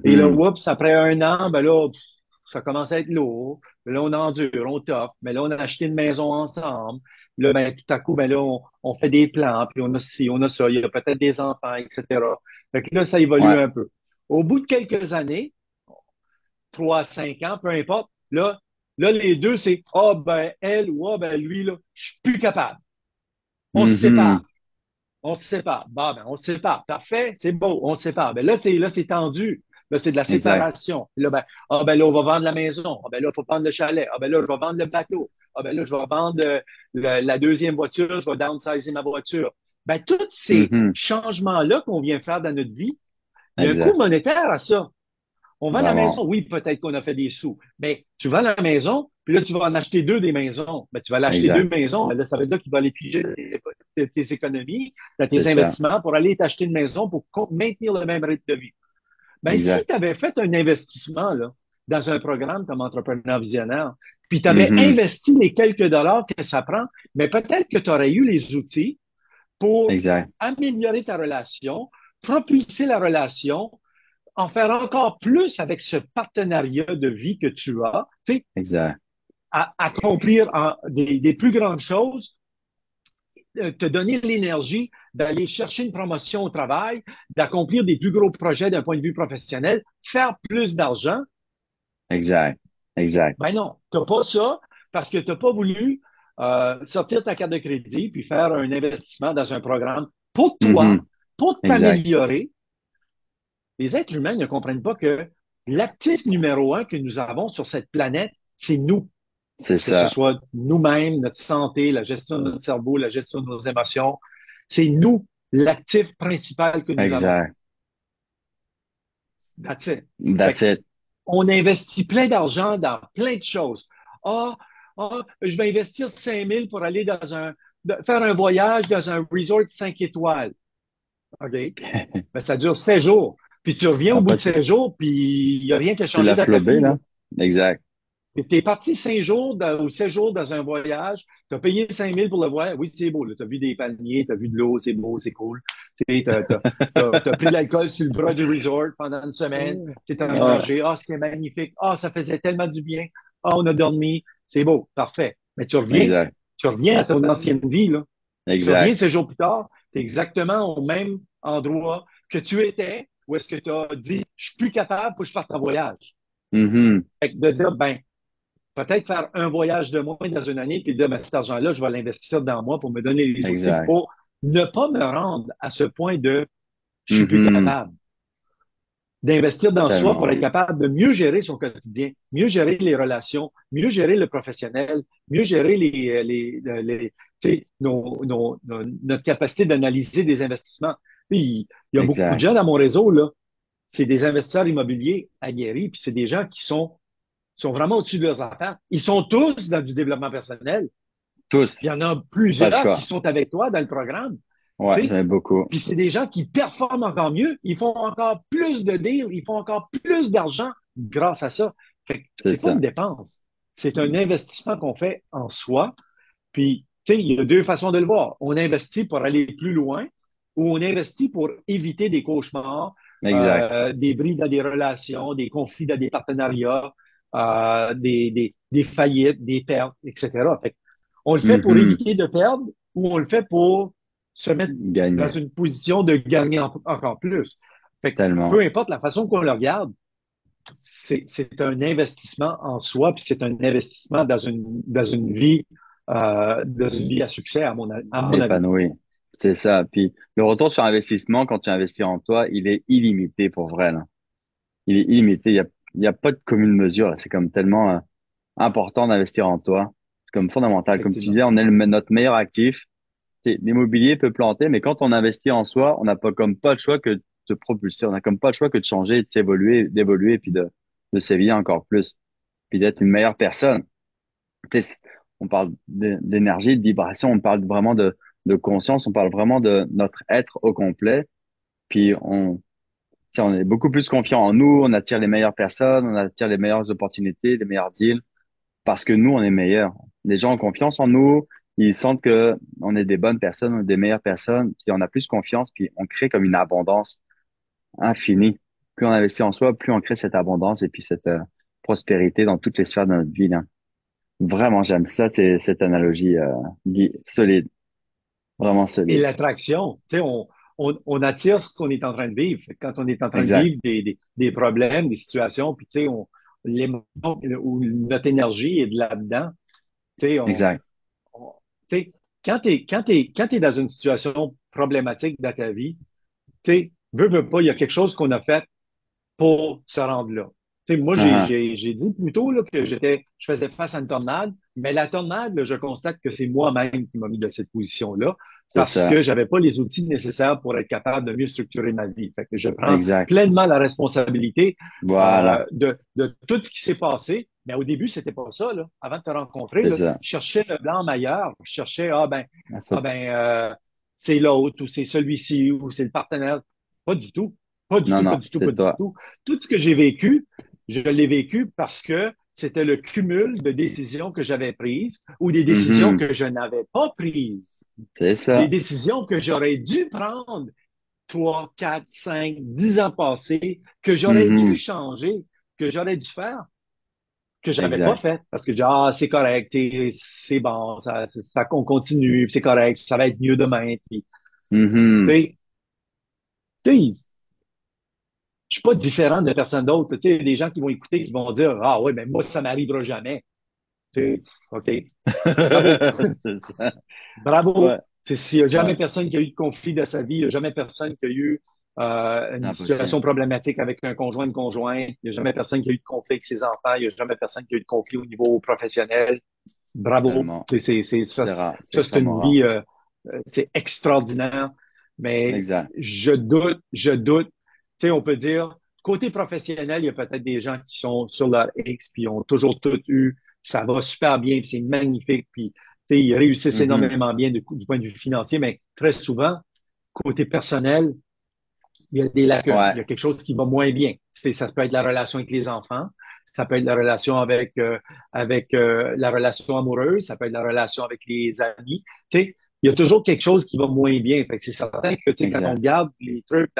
Et là, mhm, oups, après 1 an, ben là, ça commence à être lourd. Là, on endure, on toffe. Mais là, on a acheté une maison ensemble. Là, ben, tout à coup, ben là, on fait des plans, puis on a ci, on a ça. Il y a peut-être des enfants, etc. Fait que là, ça évolue ouais, un peu. Au bout de quelques années, 3 à 5 ans, peu importe, là, les deux, c'est, ah, ben, elle ou ah, ben, lui, là, je suis plus capable. On se mhm, sépare. On se sépare. Bah, ben, on se sépare. Parfait, c'est beau, on se sépare. Ben là, c'est tendu. Là, c'est de la exact, séparation. Là, ben, ah, ben là, on va vendre la maison. Ah, ben là, il faut prendre le chalet. Ah, ben là, je vais vendre le bateau. Ah, ben là, je vais vendre la deuxième voiture. Je vais downsizer ma voiture. Ben, tous ces mhm, changements-là qu'on vient faire dans notre vie, il y a un coût exact, monétaire à ça. On vend la maison, vraiment, oui, peut-être qu'on a fait des sous, mais tu vends la maison, puis là, tu vas en acheter deux des maisons. Ben, tu vas l'acheter deux exact, maisons, ben là, ça veut dire qu'il va aller piger dans tes économies, dans c'est tes ça, investissements pour aller t'acheter une maison pour maintenir le même rythme de vie. Ben, si exact, tu avais fait un investissement là, dans un programme comme entrepreneur visionnaire, puis tu avais mhm, investi les quelques dollars que ça prend, mais peut-être que tu aurais eu les outils pour exact, améliorer ta relation, propulser la relation, en faire encore plus avec ce partenariat de vie que tu as, tu sais, exact, à accomplir des plus grandes choses, te donner l'énergie d'aller chercher une promotion au travail, d'accomplir des plus gros projets d'un point de vue professionnel, faire plus d'argent. exact, exact, Ben non, tu n'as pas ça parce que tu n'as pas voulu sortir ta carte de crédit puis faire un investissement dans un programme pour toi, mhm, pour exact, t'améliorer. Les êtres humains ne comprennent pas que l'actif numéro un que nous avons sur cette planète, c'est nous. c'est Que ce ça, soit nous-mêmes, notre santé, la gestion de notre cerveau, la gestion de nos émotions. C'est nous, l'actif principal que nous avons. exact, That's it. Fait that's que it, on investit plein d'argent dans plein de choses. Ah, je vais investir 5 000 pour aller faire un voyage dans un resort 5 étoiles. OK? Ben, ça dure 16 jours. Puis tu reviens au bout après, de 16 jours, puis il n'y a rien qui a tu changé l'as dans ta flobé, vie, là. là, exact, Tu es parti 5 jours ou 7 jours dans un voyage, tu as payé 5 000 pour le voyage. Oui, c'est beau, tu as vu des palmiers, tu as vu de l'eau, c'est beau, c'est cool. Tu as pris de l'alcool sur le bras du resort pendant une semaine, tu as ah, mangé, ah, c'était magnifique, ah, ça faisait tellement du bien, ah, on a dormi, c'est beau, parfait. Mais exact, tu reviens à ton ancienne vie, là. Tu reviens exact, 6 jours plus tard, tu es exactement au même endroit que tu étais, où est-ce que tu as dit, je suis plus capable, faut que je parte en voyage. mhm, Fait que de dire, ben, peut-être faire un voyage de moins dans une année, puis dire, ben, cet argent-là, je vais l'investir dans moi pour me donner les outils exact, pour ne pas me rendre à ce point de je suis plus mhm, capable. D'investir dans soi pour être tellement, capable de mieux gérer son quotidien, mieux gérer les relations, mieux gérer le professionnel, mieux gérer notre capacité d'analyser des investissements. Puis, il y a beaucoup de exact, gens dans mon réseau, là, c'est des investisseurs immobiliers aguerris, puis c'est des gens qui sont vraiment au-dessus de leurs affaires. Ils sont tous dans du développement personnel. tous, Il y en a pas le plusieurs qui choix, sont avec toi dans le programme. Ouais, Tu sais? j'en ai beaucoup. Puis c'est des gens qui performent encore mieux, ils font encore plus de deals, ils font encore plus d'argent grâce à ça. Fait que C'est c'est pas une ça. dépense, c'est un investissement qu'on fait en soi. Puis, tu sais, il y a deux façons de le voir. On investit pour aller plus loin ou on investit pour éviter des cauchemars, Exact. des bris dans des relations, des conflits dans des partenariats, des faillites, des pertes, etc. Fait que on le fait pour Mhm. éviter de perdre ou on le fait pour se mettre dans Gagner. une position de gagner encore plus. Fait que peu Tellement. importe la façon qu'on le regarde, c'est un investissement en soi, puis c'est un investissement dans une vie à succès, à mon avis. Épanoui. C'est ça. Puis le retour sur investissement, quand tu investis en toi, il est illimité pour vrai, là. Il est illimité. Il y a pas de commune mesure, là. C'est comme tellement important d'investir en toi. C'est comme fondamental. Comme tu Effectivement. disais, on est notre meilleur actif. L'immobilier peut planter, mais quand on investit en soi, on n'a pas comme pas le choix que de se propulser. On n'a comme pas le choix que de changer, de s'évoluer, d'évoluer, puis de s'éveiller encore plus, puis d'être une meilleure personne. Puis, on parle d'énergie, de vibration, on parle vraiment de conscience, on parle vraiment de notre être au complet. Puis on est beaucoup plus confiant en nous, on attire les meilleures personnes, on attire les meilleures opportunités, les meilleurs deals parce que nous, on est meilleurs. Les gens ont confiance en nous, ils sentent que on est des bonnes personnes, on est des meilleures personnes, puis on a plus confiance, puis on crée comme une abondance infinie. Plus on investit en soi, plus on crée cette abondance et puis cette prospérité dans toutes les sphères de notre vie, là. Vraiment, j'aime ça, c'est cette analogie solide, vraiment Et solide. l'attraction, tu sais, on attire ce qu'on est en train de vivre. Quand on est en train de Exact, vivre des problèmes, des situations, puis tu sais, l'émotion ou notre énergie est de là-dedans, tu sais, exact. on- tu sais, quand t'es dans une situation problématique dans ta vie, tu sais, veux pas, il y a quelque chose qu'on a fait pour se rendre là. Tu sais, moi, Uh-huh. j'ai dit plutôt là, que je faisais face à une tornade, mais la tornade, là, je constate que c'est moi-même qui m'a mis dans cette position-là C'est parce ça, que j'avais pas les outils nécessaires pour être capable de mieux structurer ma vie. Fait que je prends exact. pleinement la responsabilité Voilà, de tout ce qui s'est passé. Mais au début, c'était pas ça, là. Avant de te rencontrer, c'est là, ça. je cherchais le blanc meilleur. Je cherchais, Il faut- ah ben, c'est l'autre, ou c'est celui-ci, ou c'est le partenaire. Pas du tout. Pas du Non, tout, pas non, du tout, pas c'est du toi. tout. Tout ce que j'ai vécu, je l'ai vécu parce que c'était le cumul de décisions que j'avais prises ou des décisions Mhm. que je n'avais pas prises. C'est Des ça. décisions que j'aurais dû prendre 3, 4, 5, 10 ans passés, que j'aurais dû Mhm. changer, que j'aurais dû faire, que j'avais pas Exact. fait. Parce que, c'est correct, c'est bon, on continue, c'est correct, ça va être mieux demain. Puis, tu Mhm. sais, tu sais, je suis pas différent de personne d'autre. Tu sais, des gens qui vont écouter, qui vont dire, ah ouais, mais moi, ça m'arrivera jamais. Tu sais, OK, bravo, C'est ça. Ouais, bravo. S'il n'y a ouais. jamais personne qui a eu de conflit dans sa vie, il n'y a jamais personne qui a eu une situation Impossible. problématique avec un conjoint, une conjointe, il n'y a jamais personne qui a eu de conflit avec ses enfants, il n'y a jamais personne qui a eu de conflit au niveau professionnel. Bravo. Tellement. C'est rare. C'est Ça, c'est extrêmement une rare. vie, c'est extraordinaire. Mais Exact. je doute. Tu sais, on peut dire, côté professionnel, il y a peut-être des gens qui sont sur leur X, puis ont toujours tout eu, ça va super bien, puis c'est magnifique, puis tu sais, ils réussissent Mhm. énormément bien du point de vue financier, mais très souvent, côté personnel, il y a des lacunes. Il Ouais. y a quelque chose qui va moins bien. Ça peut être la relation avec les enfants, ça peut être la relation avec la relation amoureuse, ça peut être la relation avec les amis. Tu sais, il y a toujours quelque chose qui va moins bien. Fait que c'est certain que tu sais, quand on Exact. regarde les trucs,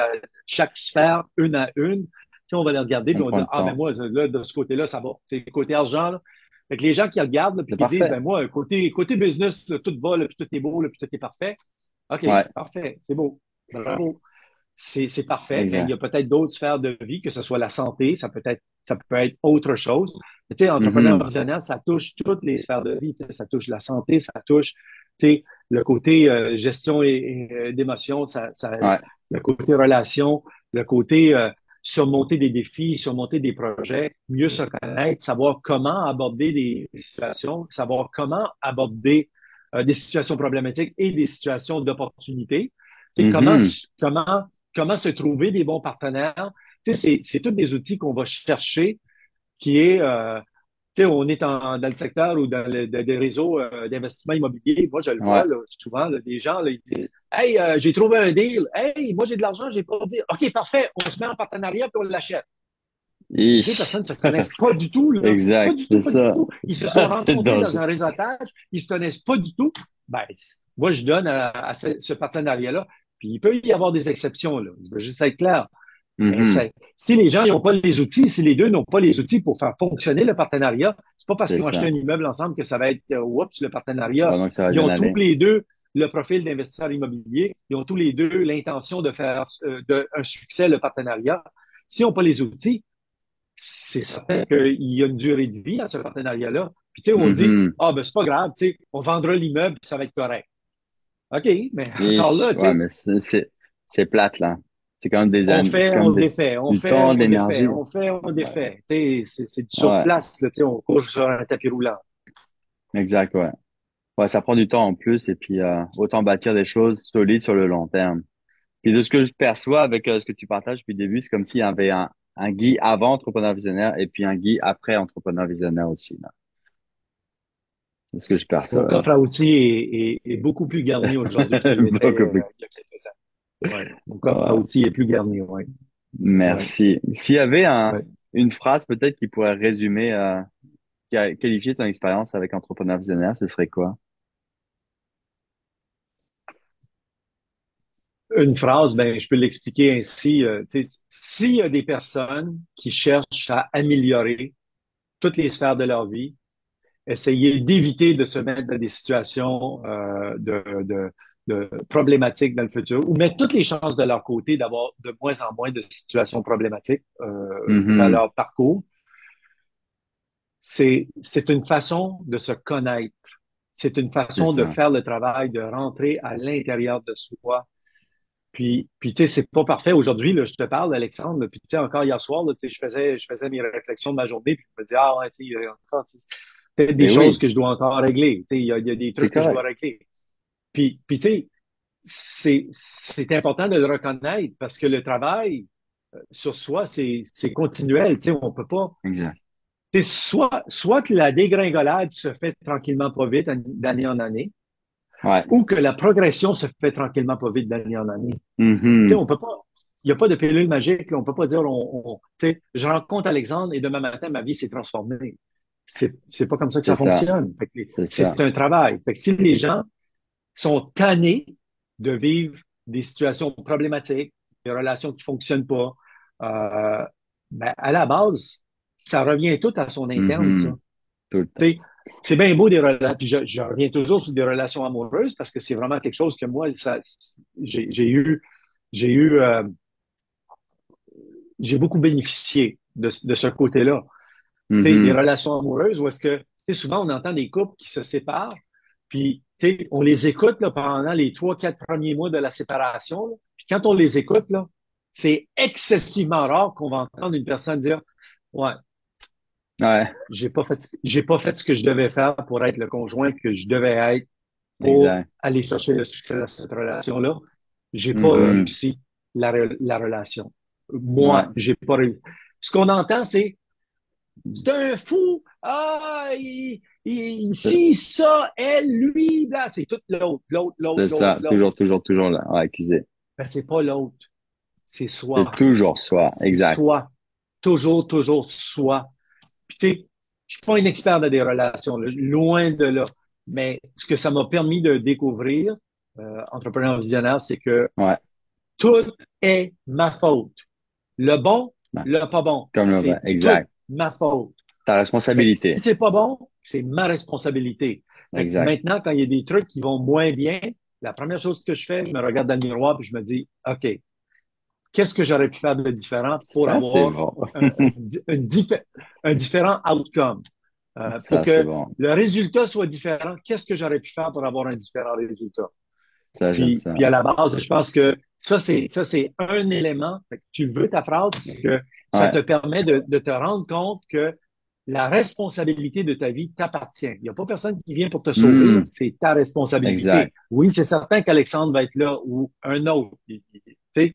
chaque sphère, une à une, tu sais, on va les regarder et On on va prend dire, le ah ben temps. moi, là, de ce côté-là, ça va. C'est côté argent, là. Fait que les gens qui regardent là, puis C'est qui disent, parfait. ben moi, côté business, là, tout va, là, puis tout est beau, là, puis tout est parfait. OK, Ouais. parfait, c'est beau. Bravo. C'est parfait, mais il y Exact. a peut-être d'autres sphères de vie, que ce soit la santé, ça peut être autre chose. Mais, tu sais, entrepreneur Mhm. visionnaire, ça touche toutes les sphères de vie. Tu sais, ça touche la santé, ça touche, tu sais, le côté gestion d'émotions, Ouais. le côté relation, le côté surmonter des défis, surmonter des projets, mieux se connaître, savoir comment aborder des situations, savoir comment aborder des situations problématiques et des situations d'opportunité. Tu sais, Mhm. comment comment se trouver des bons partenaires. Tu sais, c'est tous des outils qu'on va chercher qui est Tu sais, on est dans le secteur ou dans des réseaux d'investissement immobilier. Moi, je le vois Ouais. là, souvent, là, des gens là, ils disent Hey, j'ai trouvé un deal. Hey, moi, j'ai de l'argent, j'ai pas de deal. OK, parfait, on se met en partenariat puis on l'achète. Les deux Ich. personnes ne se connaissent pas du tout, là. Pas Exact, du tout, c'est pas du ça. tout. Ils se sont Ça, c'est rencontrés dans dangereux. un réseautage, ils se connaissent pas du tout. Ben, moi, je donne à ce partenariat-là. Puis il peut y avoir des exceptions, là. Je veux juste être clair. Mais Mhm. si les gens n'ont pas les outils, si les deux n'ont pas les outils pour faire fonctionner le partenariat, c'est pas parce C'est qu'ils ont acheté ça. un immeuble ensemble que ça va être oups, le partenariat. Ouais, donc ça va Ils bien ont tous aller. les deux le profil d'investisseur immobilier, ils ont tous les deux l'intention de faire un succès le partenariat. S'ils n'ont pas les outils, c'est certain qu'il y a une durée de vie à ce partenariat-là. Puis tu sais, on dit, Mhm. ah ben c'est pas grave, tu sais, on vendra l'immeuble, puis ça va être correct. OK, mais encore Ich. là, tu Ouais, sais, mais c'est plate, là. C'est quand même des on années, c'est fait, quand on même défait, on du fait, temps, de on défait, l'énergie. on fait, on Ouais. défait. Tu sais, c'est du sur Ouais, place, là, tu sais, on court sur un tapis roulant. exact, ouais. Ouais, ça prend du temps en plus et puis autant bâtir des choses solides sur le long terme. Et de ce que je perçois avec ce que tu partages depuis le début, c'est comme s'il y avait un Guy avant entrepreneur visionnaire et puis un Guy après entrepreneur visionnaire aussi, là. C'est ce que je Mon perçois. coffre à outils est beaucoup plus garni aujourd'hui qu'il l'était Beaucoup plus. il y a quelques années. Ouais. Mon coffre à Ouais. outils est plus garni, oui. Ouais. Merci. S'il y avait Ouais. une phrase peut-être qui pourrait résumer, qualifier ton expérience avec entrepreneur visionnaire, ce serait quoi? Une phrase, ben, je peux l'expliquer ainsi. Tu sais, s'il y a des personnes qui cherchent à améliorer toutes les sphères de leur vie, essayer d'éviter de se mettre dans des situations de problématiques dans le futur, ou mettre toutes les chances de leur côté d'avoir de moins en moins de situations problématiques dans Mhm. leur parcours. C'est une façon de se connaître. C'est une C'est façon de ça. faire le travail, de rentrer à l'intérieur de soi. Puis tu sais, c'est pas parfait aujourd'hui. Là, je te parle, Alexandre. Puis tu sais, encore hier soir, là, tu sais, je faisais mes réflexions de ma journée. Puis je me dis, ah ouais, tu sais, il y a encore peut-être des Et choses oui, que je dois encore régler. Tu sais, il y a des c'est trucs que je dois correct. régler. Puis tu sais, c'est important de le reconnaître parce que le travail sur soi, c'est continuel. Tu sais, on peut pas. Exact. C'est soit que la dégringolade se fait tranquillement pas vite d'année en année, Ouais. ou que la progression se fait tranquillement pas vite d'année en année. Tu sais, Mhm. on peut pas. Il n'y a pas de pilule magique. On peut pas dire, tu sais, je rencontre Alexandre et demain matin, ma vie s'est transformée. C'est pas comme ça que C'est ça ça. fonctionne. C'est C'est ça. un travail. Fait que si les gens sont tannés de vivre des situations problématiques, des relations qui fonctionnent pas, euh, ben, à la base, ça revient tout à son interne, ça. Mhm. Tout le Tu temps. sais, c'est bien beau des relations, puis je reviens toujours sur des relations amoureuses parce que c'est vraiment quelque chose que moi, j'ai eu, j'ai beaucoup bénéficié de ce côté-là. Tu sais, des Mhm. relations amoureuses où est-ce que, tu sais, souvent on entend des couples qui se séparent, puis tu sais, on les écoute là, pendant les 3, 4 premiers mois de la séparation, là. Puis quand on les écoute, là, c'est excessivement rare qu'on va entendre une personne dire, ouais, Ouais. j'ai pas fait ce que je devais faire pour être le conjoint que je devais être pour Exact. aller chercher le succès dans cette relation-là. J'ai pas Mhm. réussi la relation. Ouais. Moi, j'ai pas réussi. Ce qu'on entend, c'est un fou. Ah, si, ça, elle, lui, là, c'est tout l'autre, l'autre, l'autre, C'est l'autre, ça. l'autre. Toujours, toujours, toujours là. Ouais, accusé. Ben, c'est pas l'autre, c'est C'est soi. toujours soi. C'est Exact. soi. Toujours, toujours soi. Puis, tu sais, je suis pas un expert dans des relations, là, loin de là. Mais ce que ça m'a permis de découvrir, entrepreneur visionnaire, c'est que Ouais. tout est ma faute. Le bon, Ouais. le pas bon. Comme le vrai. C'est tout Exact. ma faute. Ta Fait que si responsabilité. c'est pas bon, c'est ma responsabilité. Fait que Exact. maintenant, quand il y a des trucs qui vont moins bien, la première chose que je fais, je me regarde dans le miroir et je me dis, OK, qu'est-ce que j'aurais pu faire de différent pour Ça, c'est avoir bon. un, un différent outcome? Pour Ça, c'est que bon. le résultat soit différent, qu'est-ce que j'aurais pu faire pour avoir un différent résultat? Ça, j'aime ça. Puis à la base, je pense que ça c'est un élément. Fait que tu veux ta phrase, c'est que ça Ouais. te permet de te rendre compte que la responsabilité de ta vie t'appartient. Il n'y a pas personne qui vient pour te sauver, là. Hmm. C'est ta responsabilité. Exact. Oui, c'est certain qu'Alexandre va être là ou un autre. Tu sais,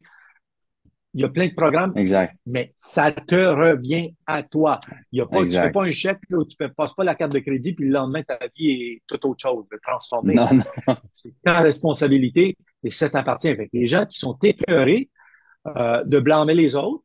il y a plein de programmes, exact, mais ça te revient à toi. Il y a pas, tu fais exact. pas un chèque, là, où tu ne passes pas la carte de crédit, puis le lendemain, ta vie est tout autre chose, de transformer. Non, non. C'est ta responsabilité et ça t'appartient. Avec les gens qui sont écœurés de blâmer les autres,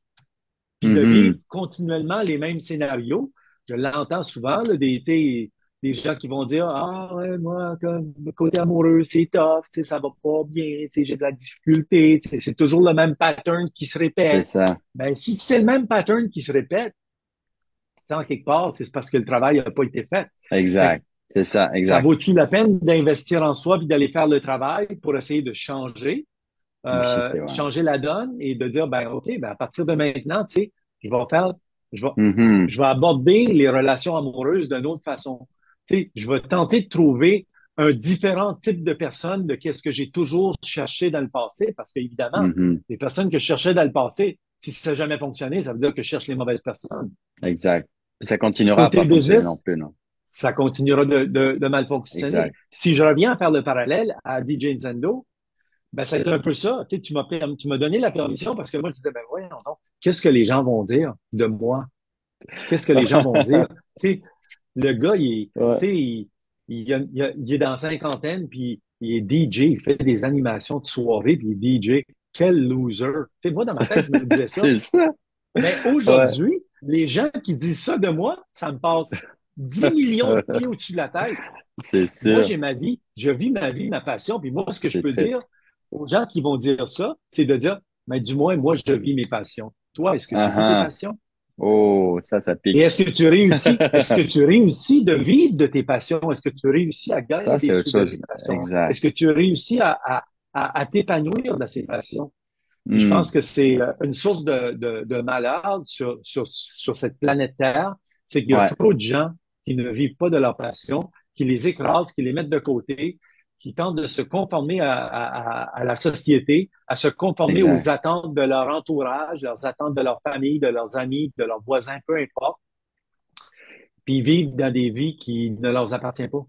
puis de vivre Mhm. continuellement les mêmes scénarios. Je l'entends souvent, là, des gens qui vont dire ah ouais, moi, comme le côté amoureux, c'est tough, ça va pas bien, j'ai de la difficulté, c'est toujours le même pattern qui se C'est répète. ça, Ben, si c'est le même pattern qui se répète, en quelque part, c'est parce que le travail n'a pas été fait. Fait que exact. C'est ça, ça exact. vaut-tu la peine d'investir en soi puis d'aller faire le travail pour essayer de Shifter, ouais. changer la donne et de dire, ben, OK, ben, à partir de maintenant, je vais faire, je vais, Mhm. je vais aborder les relations amoureuses d'une autre façon. Je vais tenter de trouver un différent type de personne de qu'est-ce que j'ai toujours cherché dans le passé, parce qu'évidemment, Mhm. les personnes que je cherchais dans le passé, si ça n'a jamais fonctionné, ça veut dire que je cherche les mauvaises personnes. Exact. Puis ça continuera à Côté pas fonctionner non business, plus, non? ça continuera de mal fonctionner. Exact. Si je reviens à faire le parallèle à DJ Nzendo, ben, ça a été un peu ça. Tu m'as donné la permission parce que moi, je disais, ben voyons donc, qu'est-ce que les gens vont dire de moi? Qu'est-ce que les gens vont dire? Tu sais, le gars, Ouais. il est dans la cinquantaine, puis il est DJ, il fait des animations de soirée, puis il est DJ. Quel loser. Tu sais, moi, dans ma tête, je me disais ça. C'est ça. Mais Ouais. aujourd'hui, les gens qui disent ça de moi, ça me passe 10 millions de pieds au-dessus de la tête. C'est Moi, sûr. j'ai ma vie, je vis ma vie, ma passion. Puis moi, ce que je C'est peux très. dire aux gens qui vont dire ça, c'est de dire, mais du moins, moi, je vis mes passions. Toi, est-ce que tu vis tes Uh-huh. passions? Oh, ça Et pique. est-ce que tu réussis? Est-ce que tu réussis de vivre de tes passions? Est-ce que tu réussis à gagner Ça, des c'est autre sous de chose. tes passions? Exact. Est-ce que tu réussis à t'épanouir de ces passions? Et je Hmm. pense que c'est une source de malheur sur cette planète Terre, c'est qu'il y a Ouais, trop de gens qui ne vivent pas de leur passion, qui les écrasent, qui les mettent de côté, qui tentent de se conformer à la société, à se conformer aux exact. attentes de leur entourage, leurs attentes de leur famille, de leurs amis, de leurs voisins, peu importe, puis ils vivent dans des vies qui ne leur appartiennent pas.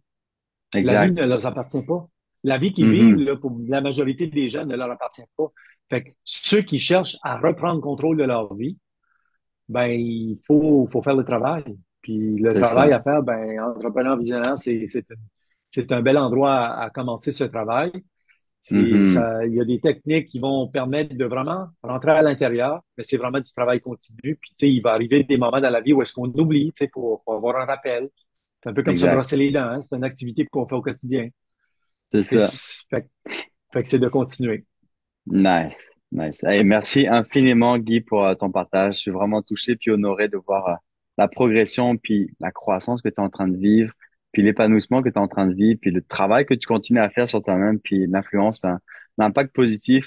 La vie Exact. ne leur appartient pas. La vie qu'ils vivent, Mhm. là, pour la majorité des gens, ne leur appartient pas. Fait que ceux qui cherchent à reprendre contrôle de leur vie, ben, faut faire le travail. Puis le C'est travail ça. à faire, ben, entrepreneur visionnaire, c'est un bel endroit à commencer ce travail. Mhm. Il y a des techniques qui vont permettre de vraiment rentrer à l'intérieur, mais c'est vraiment du travail continu. Puis, tu sais, il va arriver des moments dans la vie où est-ce qu'on oublie, tu sais, faut avoir un rappel. C'est un peu comme se Exact. brosser les dents, hein. C'est une activité qu'on fait au quotidien. C'est Tu ça. sais, fait que c'est de continuer. Nice. Nice. Et merci infiniment, Guy, pour ton partage. Je suis vraiment touché puis honoré de voir la progression puis la croissance que tu es en train de vivre, puis l'épanouissement que tu es en train de vivre, puis le travail que tu continues à faire sur toi-même, puis l'influence, l'impact positif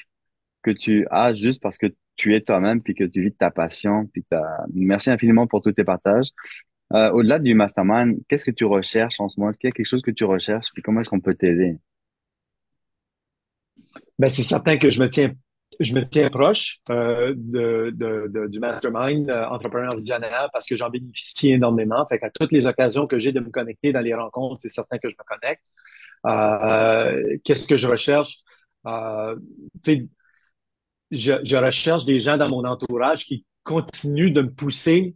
que tu as juste parce que tu es toi-même, puis que tu vis de ta passion, puis merci infiniment pour tous tes partages. Au-delà du mastermind, qu'est-ce que tu recherches en ce moment? Est-ce qu'il y a quelque chose que tu recherches? Puis comment est-ce qu'on peut t'aider? Ben, c'est certain que je me tiens proche du mastermind entrepreneur visionnaire parce que j'en bénéficie énormément. Fait qu'à toutes les occasions que j'ai de me connecter dans les rencontres, c'est certain que je me connecte. Qu'est-ce que je recherche? Euh, tu sais, je recherche des gens dans mon entourage qui continuent de me pousser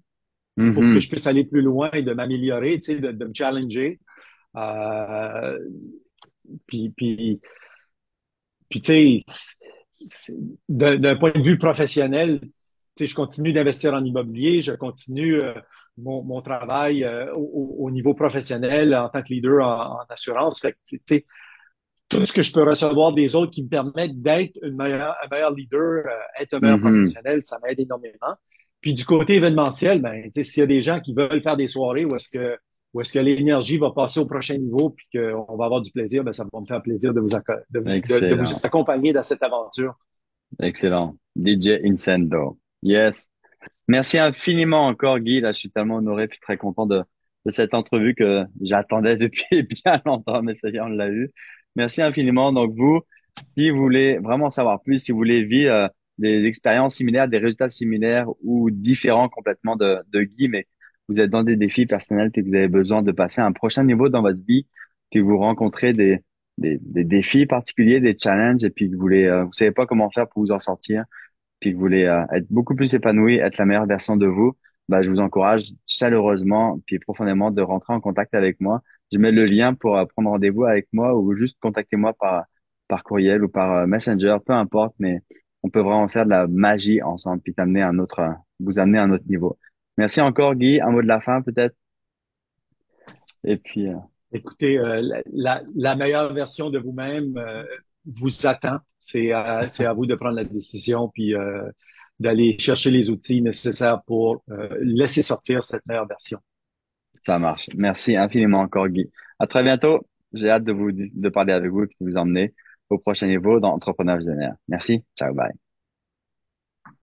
pour que je Mhm. puisse aller plus loin et de m'améliorer, tu sais, de me challenger. Euh, puis, puis, puis, tu sais, d'un point de vue professionnel, tu sais, je continue d'investir en immobilier, je continue mon travail au niveau professionnel en tant que leader en assurance. Fait que, tu sais, tout ce que je peux recevoir des autres qui me permettent d'être un meilleur leader, être un meilleur Mhm. professionnel, ça m'aide énormément. Puis du côté événementiel, ben, tu sais, s'il y a des gens qui veulent faire des soirées où est-ce que l'énergie va passer au prochain niveau puis qu'on va avoir du plaisir, ben, ça va me faire plaisir de vous Excellent. accompagner dans cette aventure. Excellent. DJ Incendo. Yes. Merci infiniment encore, Guy. Là, je suis tellement honoré puis très content de cette entrevue que j'attendais depuis bien longtemps, mais ça y est, on l'a eu. Merci infiniment. Donc, vous, si vous voulez vraiment savoir plus, si vous voulez vivre des expériences similaires, des résultats similaires ou différents complètement de Guy, mais vous êtes dans des défis personnels et que vous avez besoin de passer à un prochain niveau dans votre vie, que vous rencontrez des défis particuliers, des challenges, et puis que vous savez pas comment faire pour vous en sortir, puis que vous voulez être beaucoup plus épanoui, être la meilleure version de vous, bah, je vous encourage chaleureusement puis profondément de rentrer en contact avec moi. Je mets le lien pour prendre rendez-vous avec moi ou juste contactez-moi par courriel ou par Messenger, peu importe, mais on peut vraiment faire de la magie ensemble puis t'amener à un autre, vous amener à un autre niveau. Merci encore, Guy. Un mot de la fin, peut-être? Et puis, Écoutez, la meilleure version de vous-même vous attend. C'est à vous de prendre la décision puis d'aller chercher les outils nécessaires pour laisser sortir cette meilleure version. ça marche. Merci infiniment encore, Guy. À très bientôt. J'ai hâte de parler avec vous et de vous emmener au prochain niveau dans Entrepreneur Visionnaire. Merci. Ciao, bye.